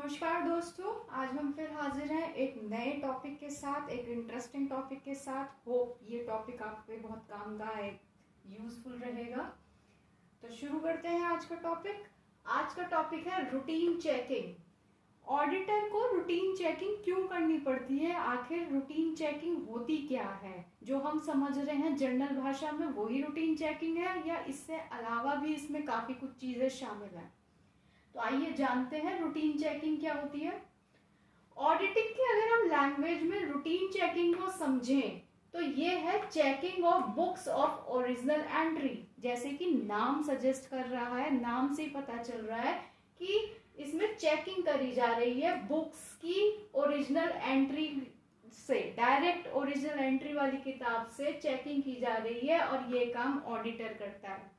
नमस्कार दोस्तों, आज हम फिर हाजिर हैं एक नए टॉपिक के साथ, एक इंटरेस्टिंग टॉपिक के साथ। होप ये टॉपिक आप पे बहुत काम का है, यूजफुल रहेगा। तो शुरू करते हैं आज का टॉपिक। आज का टॉपिक है रूटीन चेकिंग। ऑडिटर को रूटीन चेकिंग क्यों करनी पड़ती है? आखिर रूटीन चेकिंग होती क्या है? जो हम समझ रहे हैं जनरल भाषा में वही रूटीन चेकिंग है, या इससे अलावा भी इसमें काफ़ी कुछ चीज़ें शामिल हैं? तो आइए जानते हैं रूटीन चेकिंग क्या होती है। ऑडिटिंग की अगर हम लैंग्वेज में रूटीन चेकिंग को समझें तो ये है checking of books of original entry. जैसे कि नाम सजेस्ट कर रहा है, नाम से ही पता चल रहा है कि इसमें चेकिंग करी जा रही है बुक्स की ओरिजिनल एंट्री से। डायरेक्ट ओरिजिनल एंट्री वाली किताब से चेकिंग की जा रही है और ये काम ऑडिटर करता है।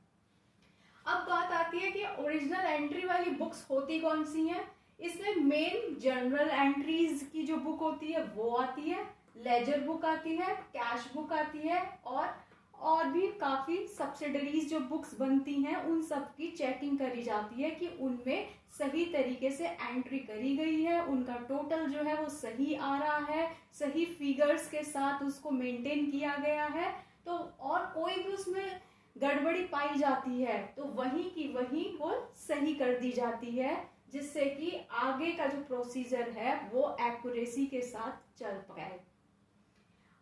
अब बात आती है कि ओरिजिनल एंट्री वाली बुक्स होती कौन सी हैं। इसमें मेन जर्नल एंट्रीज की जो बुक होती है वो आती है, लेजर बुक आती है, कैश बुक आती है, और भी काफ़ी सब्सिडरीज जो बुक्स बनती हैं उन सब की चेकिंग करी जाती है कि उनमें सही तरीके से एंट्री करी गई है, उनका टोटल जो है वो सही आ रहा है, सही फिगर्स के साथ उसको मेंटेन किया गया है। तो और कोई भी उसमें गड़बड़ी पाई जाती है तो वहीं की वहीं वो सही कर दी जाती है, जिससे कि आगे का जो प्रोसीजर है वो एक्यूरेसी के साथ चल पाए।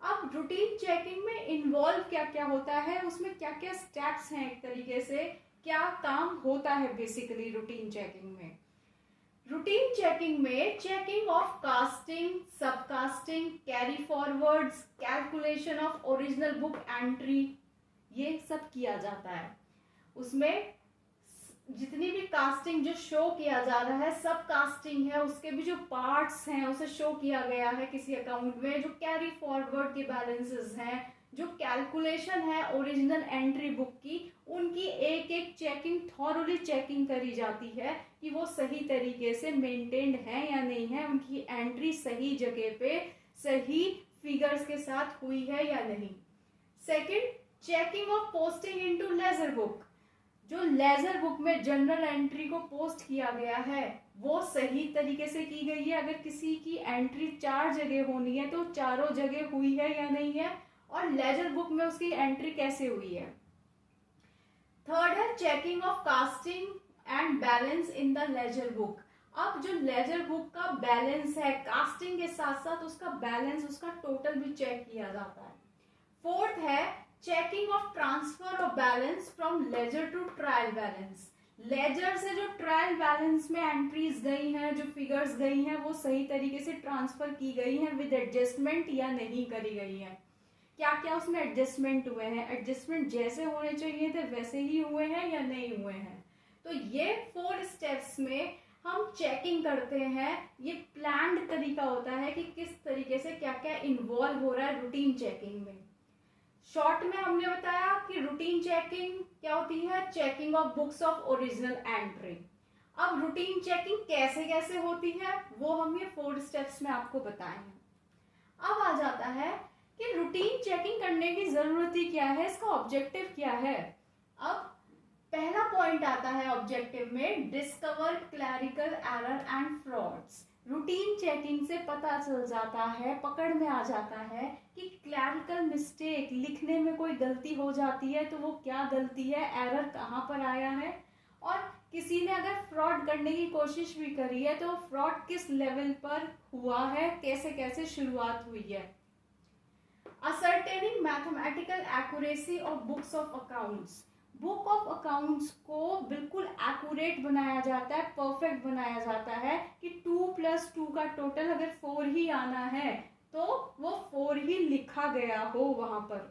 अब रूटीन चेकिंग में इन्वॉल्व क्या क्या होता है, उसमें क्या क्या स्टेप्स हैं, एक तरीके से क्या काम होता है बेसिकली रूटीन चेकिंग में। रूटीन चेकिंग में checking of casting, subcasting, carry forwards, calculation of original book entry, ये सब किया जाता है। उसमें जितनी भी कास्टिंग जो शो किया जा रहा है, सब कास्टिंग है, उसके भी जो पार्ट्स हैं उसे शो किया गया है किसी अकाउंट में। जो कैरी फॉरवर्ड के बैलेंसेस हैं, जो कैलकुलेशन है ओरिजिनल एंट्री बुक की, उनकी एक एक चेकिंग, थॉरली चेकिंग करी जाती है कि वो सही तरीके से मेंटेन्ड है या नहीं है, उनकी एंट्री सही जगह पे सही फिगर्स के साथ हुई है या नहीं। Second, checking of posting into laser book. जो लेजर बुक में जनरल एंट्री को पोस्ट किया गया है वो सही तरीके से की गई है। अगर किसी की एंट्री 4 जगह होनी है तो चारों जगह हुई है या नहीं है, और लेजर बुक में उसकी एंट्री कैसे हुई है। थर्ड है checking of casting and balance in the laser book. अब जो लेजर बुक का बैलेंस है, कास्टिंग के साथ साथ उसका बैलेंस, उसका टोटल भी चेक किया जाता है। फोर्थ है checking of transfer of balance from ledger to trial balance. Ledger से जो ट्रायल बैलेंस में एंट्रीज गई हैं, जो फिगर्स गई हैं, वो सही तरीके से ट्रांसफर की गई हैं विद एडजस्टमेंट या नहीं करी गई हैं। क्या क्या उसमें एडजस्टमेंट हुए हैं, एडजस्टमेंट जैसे होने चाहिए थे वैसे ही हुए हैं या नहीं हुए हैं। तो ये 4 स्टेप्स में हम चेकिंग करते हैं। ये प्लान्ड तरीका होता है कि किस तरीके से क्या क्या इन्वॉल्व हो रहा है रूटीन चेकिंग में। शॉर्ट में हमने बताया कि रूटीन चेकिंग क्या होती है, checking of books of original entry. अब रूटीन चेकिंग कैसे कैसे होती है वो हम ये 4 स्टेप्स में आपको बताएंगे। अब आ जाता है कि रूटीन चेकिंग करने की जरूरत ही क्या है, इसका ऑब्जेक्टिव क्या है। अब पहला पॉइंट आता है ऑब्जेक्टिव में, discover clerical error and frauds. Routine checking से पता चल जाता है, पकड़ में आ जाता है कि क्लैरिकल मिस्टेक, लिखने में कोई गलती हो जाती है तो वो क्या गलती है, एरर कहाँ पर आया है, और किसी ने अगर फ्रॉड करने की कोशिश भी करी है तो फ्रॉड किस लेवल पर हुआ है, कैसे कैसे शुरुआत हुई है। Ascertaining mathematical accuracy of books of accounts. Book of accounts को बिल्कुल एक्यूरेट बनाया जाता है, परफेक्ट बनाया जाता है कि 2+2 का टोटल अगर 4 ही आना है तो वो 4 ही लिखा गया हो वहां पर।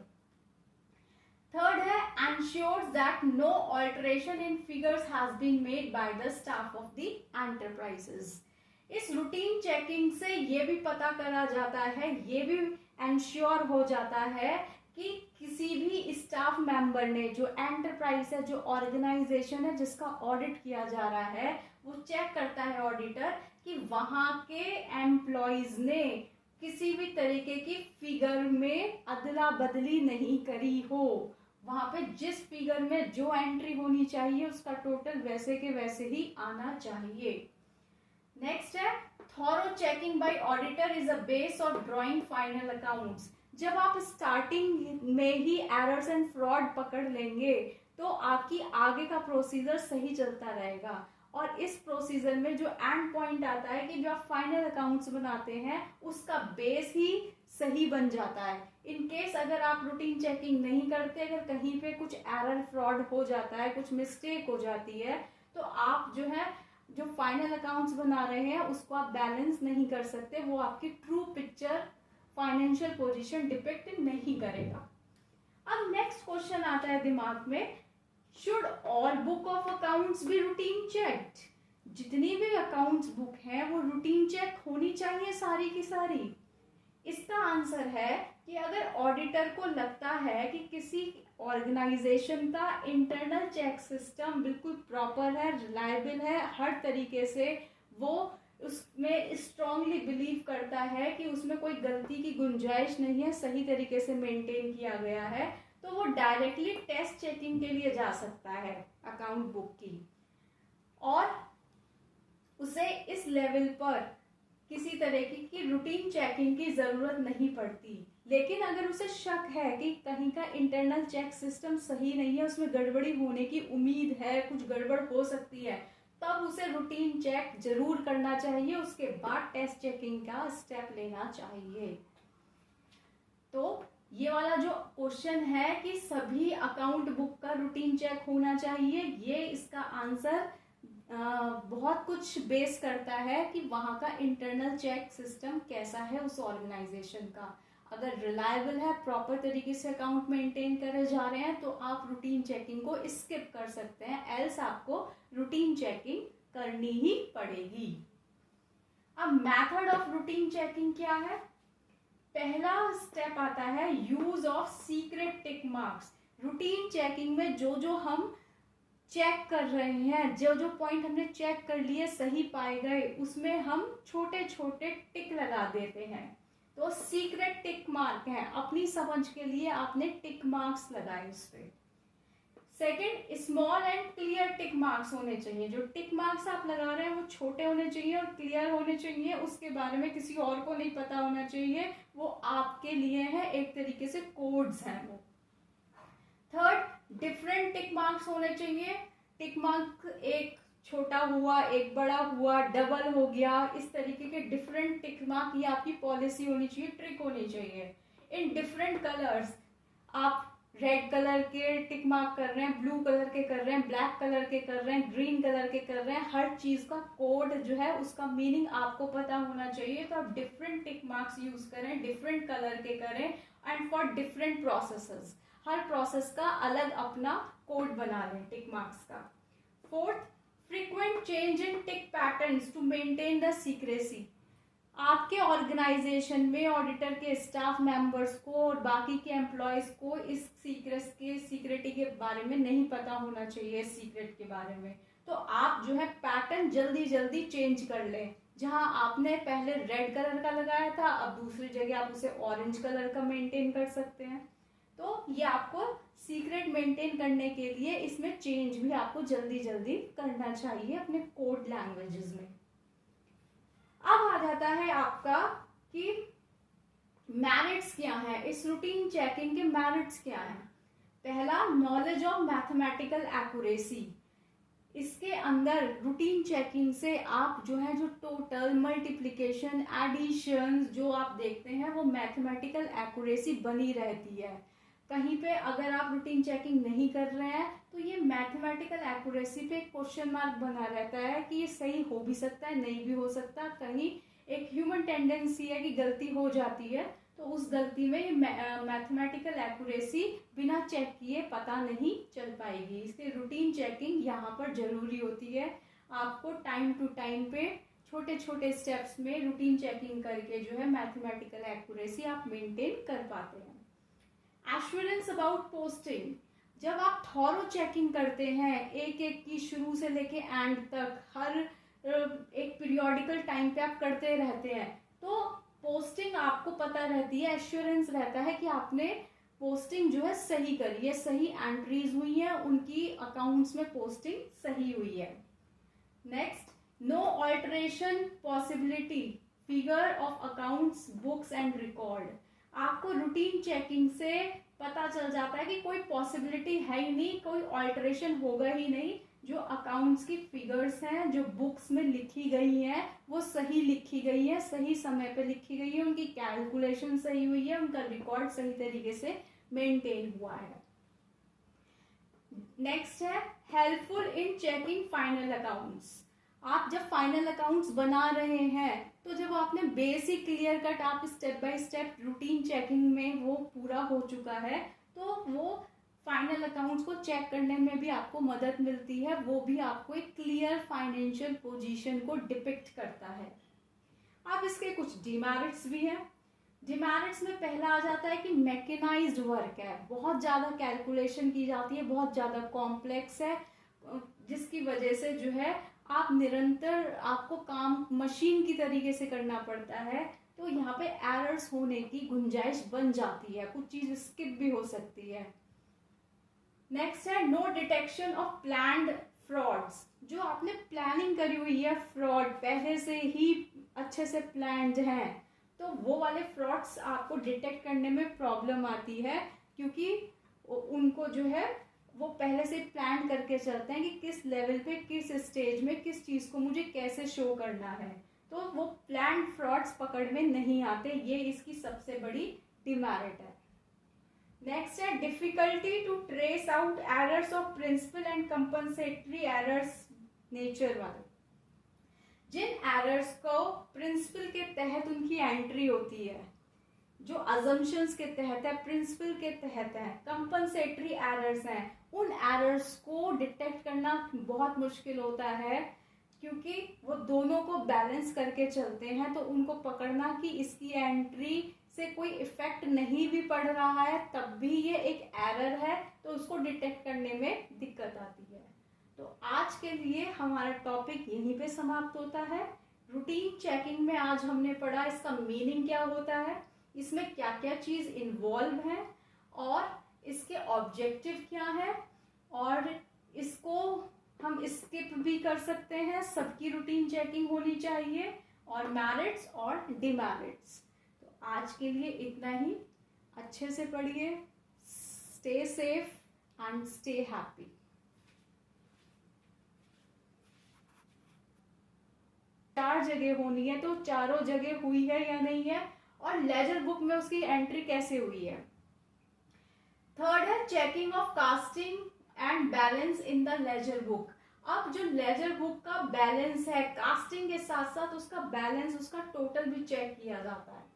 थर्ड है ensures that no alteration in figures has been made by the staff of the enterprises. इस रूटीन चेकिंग से ये भी पता करा जाता है, ये भी एंश्योर हो जाता है कि किसी भी स्टाफ मेंबर ने, जो एंटरप्राइज है, जो ऑर्गेनाइजेशन है जिसका ऑडिट किया जा रहा है, वो चेक करता है ऑडिटर कि वहां के एम्प्लॉयज ने किसी भी तरीके की फिगर में अदला बदली नहीं करी हो। वहां पे जिस फिगर में जो एंट्री होनी चाहिए उसका टोटल वैसे के वैसे ही आना चाहिए। नेक्स्ट है thorough checking bye auditor is a base of drawing final accounts. जब आप स्टार्टिंग में ही एरर्स एंड फ्रॉड पकड़ लेंगे तो आपकी आगे का प्रोसीजर सही चलता रहेगा, और इस प्रोसीजर में जो एंड पॉइंट आता है कि जो आप फाइनल अकाउंट्स बनाते हैं उसका बेस ही सही बन जाता है। इन केस अगर आप रूटीन चेकिंग नहीं करते, अगर कहीं पे कुछ एरर फ्रॉड हो जाता है, कुछ मिस्टेक हो जाती है, तो आप जो है जो फाइनल अकाउंट्स बना रहे हैं उसको आप बैलेंस नहीं कर सकते, वो आपकी true picture financial position depict नहीं करेगा। अब नेक्स्ट क्वेश्चन आता है दिमाग में, should all book of accounts be routine checked? जितनी भी अकाउंट्स बुक हैं वो रूटीन चेक होनी चाहिए सारी की सारी? इसका आंसर है कि अगर ऑडिटर को लगता है कि किसी ऑर्गेनाइजेशन का इंटरनल चेक सिस्टम बिल्कुल प्रॉपर है, रिलायबल है, हर तरीके से वो उसमें स्ट्रांगली बिलीव करता है कि उसमें कोई गलती की गुंजाइश नहीं है, सही तरीके से मेंटेन किया गया है, तो वो डायरेक्टली टेस्ट चेकिंग के लिए जा सकता है अकाउंट बुक की, और उसे इस लेवल पर किसी तरह की रूटीन चेकिंग की जरूरत नहीं पड़ती। लेकिन अगर उसे शक है कि कहीं का इंटरनल चेक सिस्टम सही नहीं है, उसमें गड़बड़ी होने की उम्मीद है, कुछ गड़बड़ हो सकती है, तब उसे रूटीन चेक जरूर करना चाहिए, उसके बाद टेस्ट चेकिंग का स्टेप लेना चाहिए। तो ये वाला जो क्वेश्चन है कि सभी अकाउंट बुक का रूटीन चेक होना चाहिए, ये इसका आंसर बहुत कुछ बेस करता है कि वहाँ का इंटरनल चेक सिस्टम कैसा है उस ऑर्गेनाइजेशन का। अगर रिलायबल है, प्रॉपर तरीके से अकाउंट मेंटेन करे जा रहे हैं, तो आप रूटीन चेकिंग को स्किप कर सकते हैं, एल्स आपको रूटीन चेकिंग करनी ही पड़ेगी। अब मेथड ऑफ रूटीन चेकिंग क्या है? पहला स्टेप आता है use of secret tick marks. Routine checking में जो जो हम चेक कर रहे हैं, जो जो पॉइंट हमने चेक कर लिए सही पाए गए, उसमें हम छोटे छोटे टिक लगा देते हैं, तो सीक्रेट टिक मार्क है, अपनी समझ के लिए आपने टिक मार्क्स लगाए उस पे। Second, small and clear tick marks होने चाहिए। जो टिक मार्क्स आप लगा रहे हैं वो छोटे होने चाहिए और क्लियर होने चाहिए, उसके बारे में किसी और को नहीं पता होना चाहिए, वो आपके लिए है, एक तरीके से कोड्स हैं वो। थर्ड, डिफरेंट टिक मार्क्स होने चाहिए। टिक मार्क एक छोटा हुआ, एक बड़ा हुआ, डबल हो गया, इस तरीके के डिफरेंट टिक मार्क, ये आपकी पॉलिसी होनी चाहिए, ट्रिक होनी चाहिए। इन डिफरेंट कलर्स, आप रेड कलर के टिक मार्क कर रहे हैं, ब्लू कलर के कर रहे हैं, ब्लैक कलर के कर रहे हैं, ग्रीन कलर के कर रहे हैं, हर चीज का कोड जो है उसका मीनिंग आपको पता होना चाहिए, तो आप डिफरेंट टिक मार्क्स यूज करें, डिफरेंट कलर के करें, एंड फॉर डिफरेंट प्रोसेसेस, हर प्रोसेस का अलग अपना कोड बना लें टिक मार्क्स का। Fourth, frequent change in tick patterns to maintain the secrecy. आपके ऑर्गेनाइजेशन में ऑडिटर के स्टाफ मेंबर्स को और बाकी के एम्प्लॉयज को इस सीक्रेटी के बारे में नहीं पता होना चाहिए, सीक्रेट के बारे में, तो आप जो है पैटर्न जल्दी जल्दी चेंज कर लें। जहां आपने पहले रेड कलर का लगाया था, अब दूसरी जगह आप उसे ऑरेंज कलर का मेंटेन कर सकते हैं। तो ये आपको सीक्रेट मेंटेन करने के लिए इसमें चेंज भी आपको जल्दी जल्दी करना चाहिए अपने कोड लैंग्वेजेस में। अब आ जाता है आपका कि मेरिट्स क्या है, इस रूटीन चेकिंग के मेरिट्स क्या हैं। पहला, नॉलेज ऑफ मैथमेटिकल एक्यूरेसी। इसके अंदर रूटीन चेकिंग से आप जो है जो टोटल, मल्टीप्लिकेशन, एडिशन जो आप देखते हैं वो मैथमेटिकल एक्यूरेसी बनी रहती है। कहीं पे अगर आप रूटीन चेकिंग नहीं कर रहे हैं तो ये मैथमेटिकल एक्यूरेसी पे क्वेश्चन मार्क बना रहता है कि ये सही हो भी सकता है, नहीं भी हो सकता, कहीं एक ह्यूमन टेंडेंसी है कि गलती हो जाती है, तो उस गलती में मैथमेटिकल एक्यूरेसी बिना चेक किए पता नहीं चल पाएगी। इसलिए रूटीन चेकिंग यहाँ पर जरूरी होती है। आपको टाइम टू टाइम पे छोटे छोटे स्टेप्स में रूटीन चेकिंग करके जो है मैथमेटिकल एक्यूरेसी आप मेंटेन कर पाते हैं। एश्योरेंस अबाउट पोस्टिंग, जब आप थॉरो चेकिंग करते हैं एक एक की शुरू से लेके एंड तक, हर एक पीरियोडिकल टाइम पे आप करते रहते हैं, तो पोस्टिंग आपको पता रहती है, एश्योरेंस रहता है कि आपने पोस्टिंग जो है सही करी है, सही एंट्रीज हुई है, उनकी अकाउंट्स में पोस्टिंग सही हुई है। Next, no alteration possibility figure of accounts books and record. आपको रूटीन चेकिंग से पता चल जाता है कि कोई पॉसिबिलिटी है ही नहीं, कोई ऑल्टरेशन होगा ही नहीं। जो अकाउंट्स की फिगर्स हैं, जो बुक्स में लिखी गई हैं, वो सही लिखी गई है, सही समय पे लिखी गई है, उनकी कैलकुलेशन सही हुई है, उनका रिकॉर्ड सही तरीके से मेंटेन हुआ है। नेक्स्ट है helpful in checking final accounts. आप जब फाइनल अकाउंट्स बना रहे हैं तो जब आपने बेसिक क्लियर कट आप step by step routine checking में वो पूरा हो चुका है, तो वो फाइनल अकाउंट्स को चेक करने में भी आपको मदद मिलती है। वो भी आपको एक क्लियर फाइनेंशियल पोजीशन को डिपिक्ट करता है। अब इसके कुछ डिमेरिट्स भी हैं। डिमेरिट्स में पहला आ जाता है कि मैकेनाइज्ड वर्क है, बहुत ज़्यादा कैलकुलेशन की जाती है, बहुत ज़्यादा कॉम्प्लेक्स है, जिसकी वजह से जो है आप निरंतर आपको काम मशीन की तरीके से करना पड़ता है। तो यहाँ पे एरर्स होने की गुंजाइश बन जाती है, कुछ चीज़ स्किप भी हो सकती है। नेक्स्ट है no detection of planned frauds. जो आपने प्लानिंग करी हुई है, फ्रॉड पहले से ही अच्छे से प्लान्ड हैं, तो वो वाले फ्रॉड्स आपको डिटेक्ट करने में प्रॉब्लम आती है, क्योंकि उनको जो है वो पहले से प्लान करके चलते हैं कि किस लेवल पे, किस स्टेज में, किस चीज़ को मुझे कैसे शो करना है। तो वो प्लान फ्रॉड्स पकड़ में नहीं आते, ये इसकी सबसे बड़ी डिमेरिट है। नेक्स्ट है difficulty to trace out errors of principle and compensatory errors nature वाले। जिन एरर्स को प्रिंसिपल के तहत उनकी एंट्री होती है, जो अजम्पशंस के तहत है, प्रिंसिपल के तहत है, कंपनसेटरी एरर्स हैं, उन एरर्स को डिटेक्ट करना बहुत मुश्किल होता है, क्योंकि वो दोनों को बैलेंस करके चलते हैं। तो उनको पकड़ना कि इसकी एंट्री से कोई इफेक्ट नहीं भी पड़ रहा है तब भी ये एक एरर है, तो उसको डिटेक्ट करने में दिक्कत आती है। तो आज के लिए हमारा टॉपिक यहीं पे समाप्त होता है। रूटीन चेकिंग में आज हमने पढ़ा इसका मीनिंग क्या होता है, इसमें क्या क्या चीज़ इन्वॉल्व है, और इसके ऑब्जेक्टिव क्या है, और इसको हम स्किप भी कर सकते हैं, सबकी रूटीन चेकिंग होनी चाहिए, और मेरिट्स और डिमेरिट्स। तो आज के लिए इतना ही। अच्छे से पढ़िए, stay safe and stay happy. चार जगह होनी है, तो चारों जगह हुई है या नहीं है, और लेजर बुक में उसकी एंट्री कैसे हुई है। थर्ड है checking of casting and balance in the laser book. अब जो लेजर बुक का बैलेंस है, कास्टिंग के साथ साथ उसका बैलेंस, उसका टोटल भी चेक किया जाता है।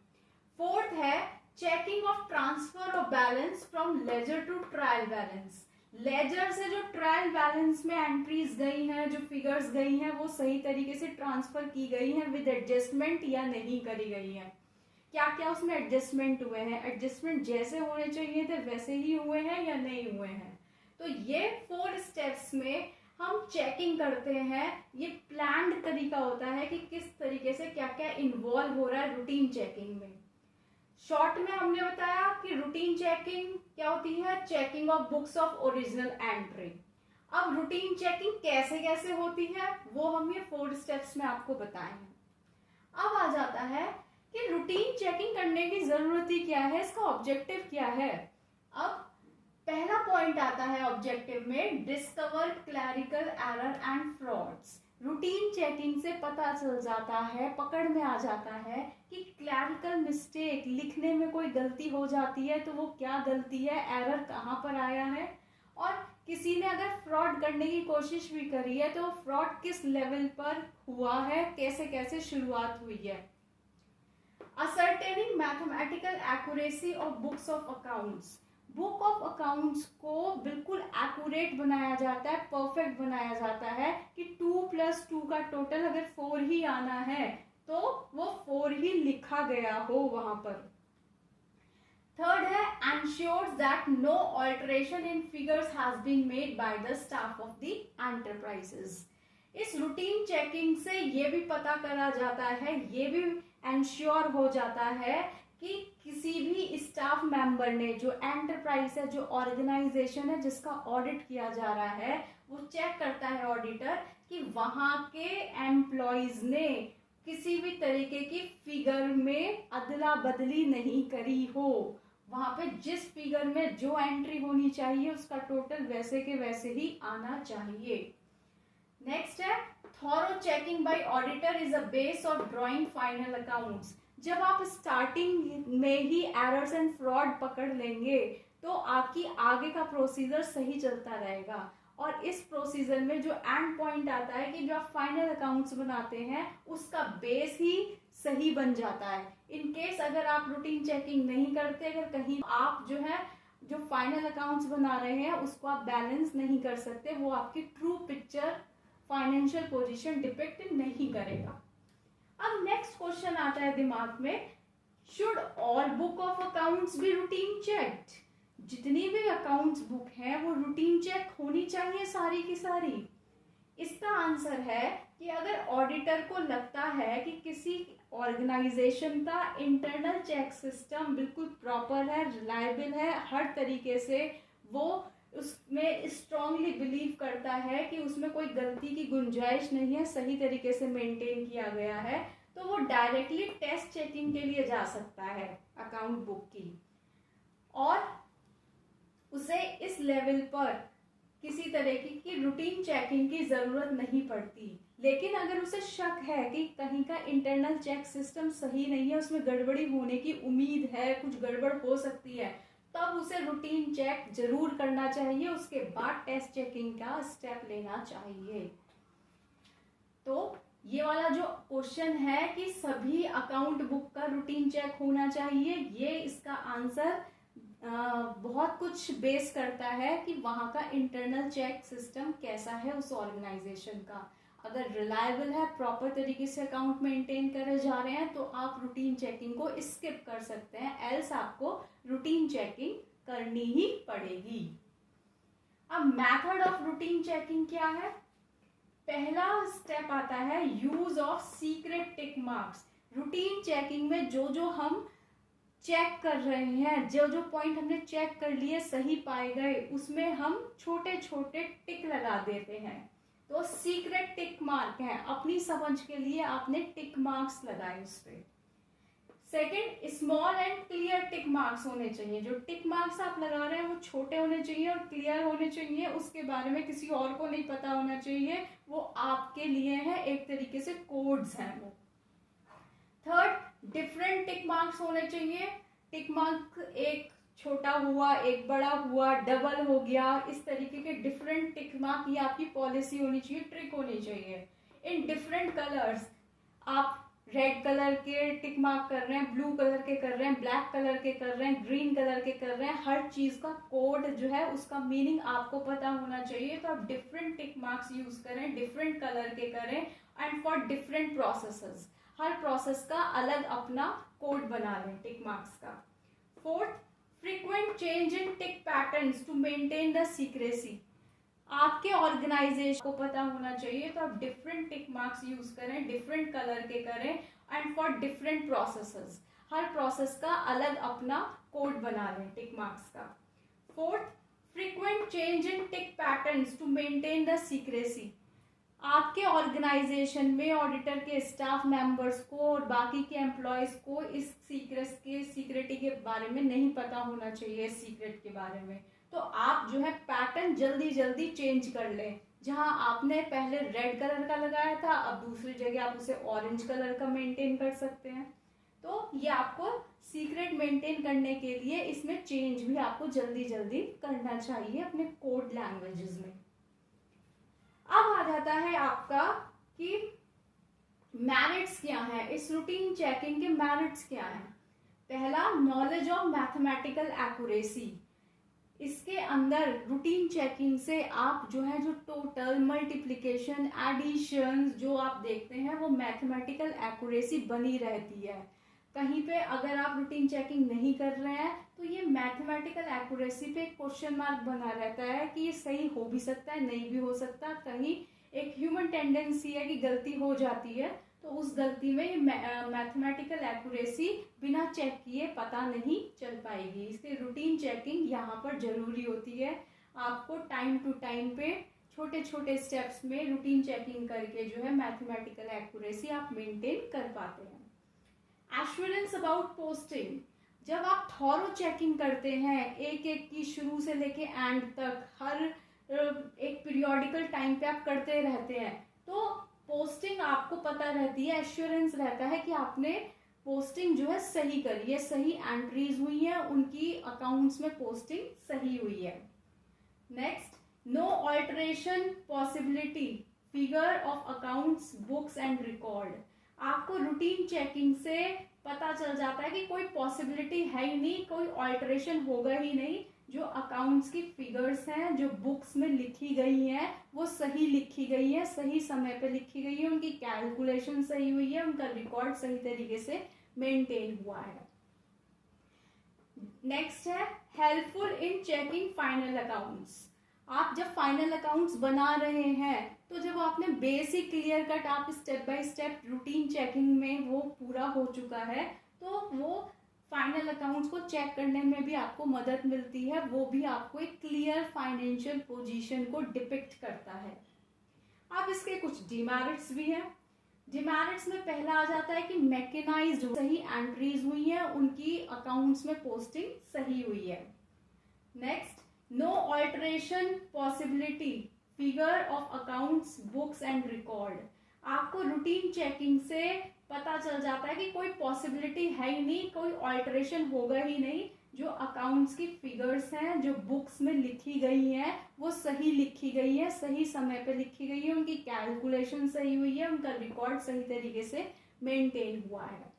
फोर्थ है checking of transfer of balance from ledger to trial balance. Ledger से जो ट्रायल बैलेंस में एंट्रीज गई हैं, जो फिगर्स गई हैं, वो सही तरीके से ट्रांसफर की गई हैं विद एडजस्टमेंट या नहीं करी गई हैं, क्या क्या उसमें एडजस्टमेंट हुए हैं, एडजस्टमेंट जैसे होने चाहिए थे वैसे ही हुए हैं या नहीं हुए हैं। तो ये 4 स्टेप्स में हम चेकिंग करते हैं। ये प्लान्ड तरीका होता है कि किस तरीके से क्या क्या इन्वॉल्व हो रहा है रूटीन चेकिंग में। शॉर्ट में हमने बताया कि रूटीन चेकिंग क्या होती है, checking of books of original entry. अब रूटीन चेकिंग कैसे कैसे होती है वो हम ये 4 स्टेप्स में आपको बताएंगे। अब आ जाता है कि रूटीन चेकिंग करने की जरूरत ही क्या है, इसका ऑब्जेक्टिव क्या है। अब पहला पॉइंट आता है ऑब्जेक्टिव में, discover clerical error and frauds. Routine checking से पता चल जाता है, पकड़ में आ जाता है कि क्लैरिकल मिस्टेक, लिखने में कोई गलती हो जाती है तो वो क्या गलती है, एरर कहाँ पर आया है, और किसी ने अगर फ्रॉड करने की कोशिश भी करी है तो फ्रॉड किस लेवल पर हुआ है, कैसे कैसे शुरुआत हुई है। Ascertaining mathematical accuracy of books of accounts. Book of accounts को बिल्कुल एक्यूरेट बनाया जाता है, परफेक्ट बनाया जाता है कि 2+2 का टोटल अगर 4 ही आना है तो वो 4 ही लिखा गया हो वहां पर। थर्ड है ensures that no alteration in figures has been made by the staff of the enterprises. इस रूटीन चेकिंग से ये भी पता करा जाता है, ये भी एंश्योर हो जाता है कि किसी भी स्टाफ मेंबर ने, जो एंटरप्राइज है, जो ऑर्गेनाइजेशन है जिसका ऑडिट किया जा रहा है, वो चेक करता है ऑडिटर कि वहाँ के एम्प्लॉयज ने किसी भी तरीके की फिगर में अदला बदली नहीं करी हो। वहां पे जिस फिगर में जो एंट्री होनी चाहिए उसका टोटल वैसे के वैसे ही आना चाहिए। नेक्स्ट है thorough checking bye auditor is a base of drawing final accounts. जब आप स्टार्टिंग में ही एरर्स एंड फ्रॉड पकड़ लेंगे तो आपकी आगे का प्रोसीजर सही चलता रहेगा। और इस प्रोसीजर में जो एंड पॉइंट आता है कि जो आप फाइनल अकाउंट्स बनाते हैं उसका बेस ही सही बन जाता है। इन केस अगर आप रूटीन चेकिंग नहीं करते, अगर कहीं आप जो फाइनल अकाउंट्स बना रहे हैं उसको आप बैलेंस नहीं कर सकते, वो आपकी true picture financial position depict नहीं करेगा। अब नेक्स्ट क्वेश्चन आता है दिमाग में, should all book of accounts be routine checked? जितनी भी अकाउंट्स बुक हैं वो रूटीन चेक होनी चाहिए सारी की सारी? इसका आंसर है कि अगर ऑडिटर को लगता है कि किसी ऑर्गेनाइजेशन का इंटरनल चेक सिस्टम बिल्कुल प्रॉपर है, रिलायबल है, हर तरीके से वो उसमें स्ट्रांगली बिलीव करता है कि उसमें कोई गलती की गुंजाइश नहीं है, सही तरीके से मेंटेन किया गया है, तो वो डायरेक्टली टेस्ट चेकिंग के लिए जा सकता है अकाउंट बुक की, और उसे इस लेवल पर किसी तरह की रूटीन चेकिंग की जरूरत नहीं पड़ती। लेकिन अगर उसे शक है कि कहीं का इंटरनल चेक सिस्टम सही नहीं है, उसमें गड़बड़ी होने की उम्मीद है, कुछ गड़बड़ हो सकती है, तब उसे रूटीन चेक जरूर करना चाहिए, उसके बाद टेस्ट चेकिंग का स्टेप लेना चाहिए। तो ये वाला जो क्वेश्चन है कि सभी अकाउंट बुक का रूटीन चेक होना चाहिए, ये इसका आंसर बहुत कुछ बेस करता है कि वहाँ का इंटरनल चेक सिस्टम कैसा है उस ऑर्गेनाइजेशन का। अगर रिलायबल है, प्रॉपर तरीके से अकाउंट मेंटेन करे जा रहे हैं, तो आप रूटीन चेकिंग को स्किप कर सकते हैं, एल्स आपको रूटीन चेकिंग करनी ही पड़ेगी। अब मेथड ऑफ रूटीन चेकिंग क्या है? पहला स्टेप आता है use of secret tick marks. Routine checking में जो जो हम चेक कर रहे हैं, जो जो पॉइंट हमने चेक कर लिए सही पाए गए, उसमें हम छोटे छोटे टिक लगा देते हैं, तो सीक्रेट टिक मार्क है, अपनी समझ के लिए आपने टिक मार्क्स लगाए उस पे। Second, small and clear tick marks होने चाहिए। जो टिक मार्क्स आप लगा रहे हैं वो छोटे होने चाहिए और क्लियर होने चाहिए, उसके बारे में किसी और को नहीं पता होना चाहिए, वो आपके लिए है, एक तरीके से कोड्स हैं वो। थर्ड, डिफरेंट टिक मार्क्स होने चाहिए। टिक मार्क एक छोटा हुआ, एक बड़ा हुआ, डबल हो गया, इस तरीके के डिफरेंट टिक मार्क, ये आपकी पॉलिसी होनी चाहिए, ट्रिक होनी चाहिए। इन डिफरेंट कलर्स, आप रेड कलर के टिक मार्क कर रहे हैं, ब्लू कलर के कर रहे हैं, ब्लैक कलर के कर रहे हैं, ग्रीन कलर के कर रहे हैं, हर चीज का कोड जो है उसका मीनिंग आपको पता होना चाहिए, तो आप डिफरेंट टिक मार्क्स यूज करें, डिफरेंट कलर के करें, एंड फॉर डिफरेंट प्रोसेसेस, हर प्रोसेस का अलग अपना कोड बना लें टिक मार्क्स का। Fourth, frequent change in tick patterns to maintain the secrecy. आपके ऑर्गेनाइजेशन को पता होना चाहिए, तो आप डिफरेंट टिक मार्क्स यूज करें, डिफरेंट कलर के करें, एंड फॉर डिफरेंट प्रोसेसेस, हर प्रोसेस का अलग अपना कोड बना लें टिक मार्क्स का। Fourth, frequent change in tick patterns to maintain the secrecy. आपके ऑर्गेनाइजेशन में ऑडिटर के स्टाफ मेंबर्स को और बाकी के एम्प्लॉयज को इस सीक्रेटी के बारे में नहीं पता होना चाहिए, सीक्रेट के बारे में, तो आप जो है पैटर्न जल्दी जल्दी चेंज कर लें। जहां आपने पहले रेड कलर का लगाया था, अब दूसरी जगह आप उसे ऑरेंज कलर का मेंटेन कर सकते हैं। तो ये आपको सीक्रेट मेंटेन करने के लिए इसमें चेंज भी आपको जल्दी जल्दी करना चाहिए अपने कोड लैंग्वेजेस में। अब आ जाता है आपका कि मेरिट्स क्या है, इस रूटीन चेकिंग के मेरिट्स क्या हैं। पहला, नॉलेज ऑफ मैथमेटिकल एक्यूरेसी। इसके अंदर रूटीन चेकिंग से आप जो है जो टोटल, मल्टीप्लिकेशन, एडिशन जो आप देखते हैं वो मैथमेटिकल एक्यूरेसी बनी रहती है। कहीं पे अगर आप रूटीन चेकिंग नहीं कर रहे हैं तो ये मैथमेटिकल एक्यूरेसी पे क्वेश्चन मार्क बना रहता है कि ये सही हो भी सकता है, नहीं भी हो सकता, कहीं एक ह्यूमन टेंडेंसी है कि गलती हो जाती है, तो उस गलती में ये मैथमेटिकल एक्यूरेसी बिना चेक किए पता नहीं चल पाएगी। इसलिए रूटीन चेकिंग यहाँ पर जरूरी होती है। आपको टाइम टू टाइम पे छोटे छोटे स्टेप्स में रूटीन चेकिंग करके जो है मैथमेटिकल एक्यूरेसी आप मेंटेन कर पाते हैं। एश्योरेंस अबाउट पोस्टिंग, जब आप थॉरो चेकिंग करते हैं एक एक की शुरू से लेके एंड तक, हर एक पीरियोडिकल टाइम पे आप करते रहते हैं, तो पोस्टिंग आपको पता रहती है, एश्योरेंस रहता है कि आपने पोस्टिंग जो है सही करी है, सही एंट्रीज हुई है, उनकी अकाउंट्स में पोस्टिंग सही हुई है। Next, no alteration possibility, figure of accounts, books and record, आपको रूटीन चेकिंग से पता चल जाता है कि कोई पॉसिबिलिटी है ही नहीं, कोई ऑल्टरेशन होगा ही नहीं, जो अकाउंट्स की फिगर्स हैं, जो बुक्स में लिखी गई हैं, वो सही लिखी गई है, सही समय पे लिखी गई है, उनकी कैलकुलेशन सही हुई है, उनका रिकॉर्ड सही तरीके से मेंटेन हुआ है। नेक्स्ट है helpful in checking final accounts, आप जब फाइनल अकाउंट्स बना रहे हैं तो जब आपने बेसिक क्लियर कट आप step by step routine checking में वो पूरा हो चुका है, तो वो फाइनल अकाउंट्स को चेक करने में भी आपको मदद मिलती है, वो भी आपको एक क्लियर फाइनेंशियल पोजीशन को डिपिक्ट करता है। अब इसके कुछ डिमेरिट्स भी हैं। डिमेरिट्स में पहला आ जाता है कि मैकेनाइज्ड सही एंट्रीज हुई है, उनकी अकाउंट्स में पोस्टिंग सही हुई है। Next, no alteration possibility, figure of accounts, books and record, आपको रूटीन चेकिंग से पता चल जाता है कि कोई पॉसिबिलिटी है ही नहीं, कोई ऑल्टरेशन होगा ही नहीं, जो अकाउंट्स की फिगर्स हैं, जो बुक्स में लिखी गई हैं, वो सही लिखी गई है, सही समय पे लिखी गई है, उनकी कैलकुलेशन सही हुई है, उनका रिकॉर्ड सही तरीके से मेंटेन हुआ है।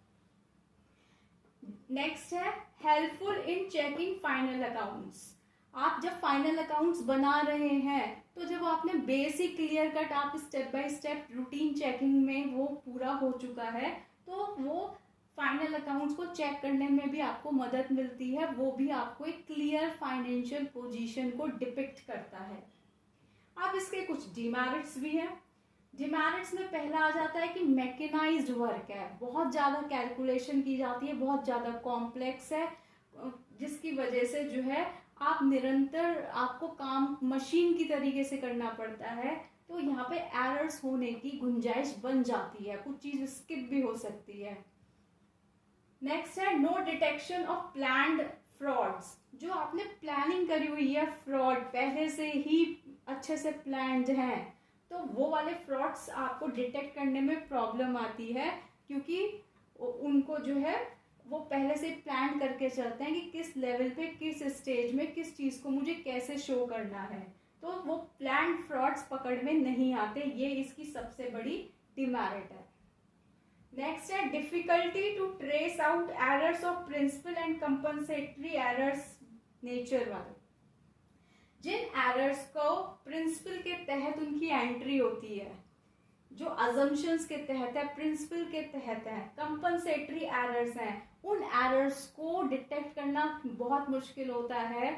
नेक्स्ट है helpful in checking final accounts, आप जब फाइनल अकाउंट्स बना रहे हैं तो जब आपने बेसिक क्लियर कट आप step by step routine checking में वो पूरा हो चुका है, तो वो फाइनल अकाउंट्स को चेक करने में भी आपको मदद मिलती है, वो भी आपको एक क्लियर फाइनेंशियल पोजीशन को डिपिक्ट करता है। अब इसके कुछ डिमेरिट्स भी हैं। डिमेरिट्स में पहला आ जाता है कि मैकेनाइज्ड वर्क है, बहुत ज़्यादा कैलकुलेशन की जाती है, बहुत ज़्यादा कॉम्प्लेक्स है, जिसकी वजह से जो है आप निरंतर आपको काम मशीन की तरीके से करना पड़ता है, तो यहाँ पे एरर्स होने की गुंजाइश बन जाती है, कुछ चीज स्किप भी हो सकती है। नेक्स्ट है no detection of planned frauds, जो आपने प्लानिंग करी हुई है, फ्रॉड पहले से ही अच्छे से प्लान्ड हैं, तो वो वाले फ्रॉड्स आपको डिटेक्ट करने में प्रॉब्लम आती है, क्योंकि उनको जो है वो पहले से प्लान करके चलते हैं कि किस लेवल पे, किस स्टेज में, किस चीज़ को मुझे कैसे शो करना है, तो वो प्लान फ्रॉड्स पकड़ में नहीं आते, ये इसकी सबसे बड़ी डिमेरिट है। नेक्स्ट है difficulty to trace out errors of principle and compensatory errors nature वाले, जिन एरर्स को प्रिंसिपल के तहत उनकी एंट्री होती है, जो अजम्पशंस के तहत है, प्रिंसिपल के तहत है, कंपनसेटरी एरर्स हैं, उन एरर्स को डिटेक्ट करना बहुत मुश्किल होता है,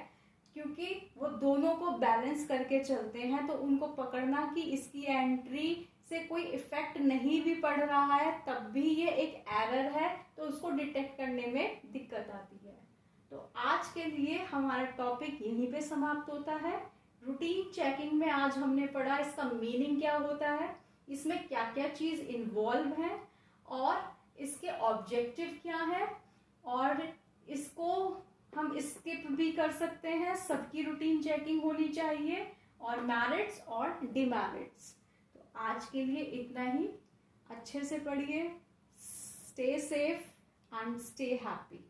क्योंकि वो दोनों को बैलेंस करके चलते हैं, तो उनको पकड़ना कि इसकी एंट्री से कोई इफेक्ट नहीं भी पड़ रहा है तब भी ये एक एरर है, तो उसको डिटेक्ट करने में दिक्कत आती है। तो आज के लिए हमारा टॉपिक यहीं पे समाप्त होता है। रूटीन चेकिंग में आज हमने पढ़ा इसका मीनिंग क्या होता है, इसमें क्या क्या चीज इन्वॉल्व है, और इसके ऑब्जेक्टिव क्या है, और इसको हम स्किप भी कर सकते हैं, सबकी रूटीन चेकिंग होनी चाहिए, और मेरिट्स और डिमेरिट्स। तो आज के लिए इतना ही, अच्छे से पढ़िए, stay safe and stay happy.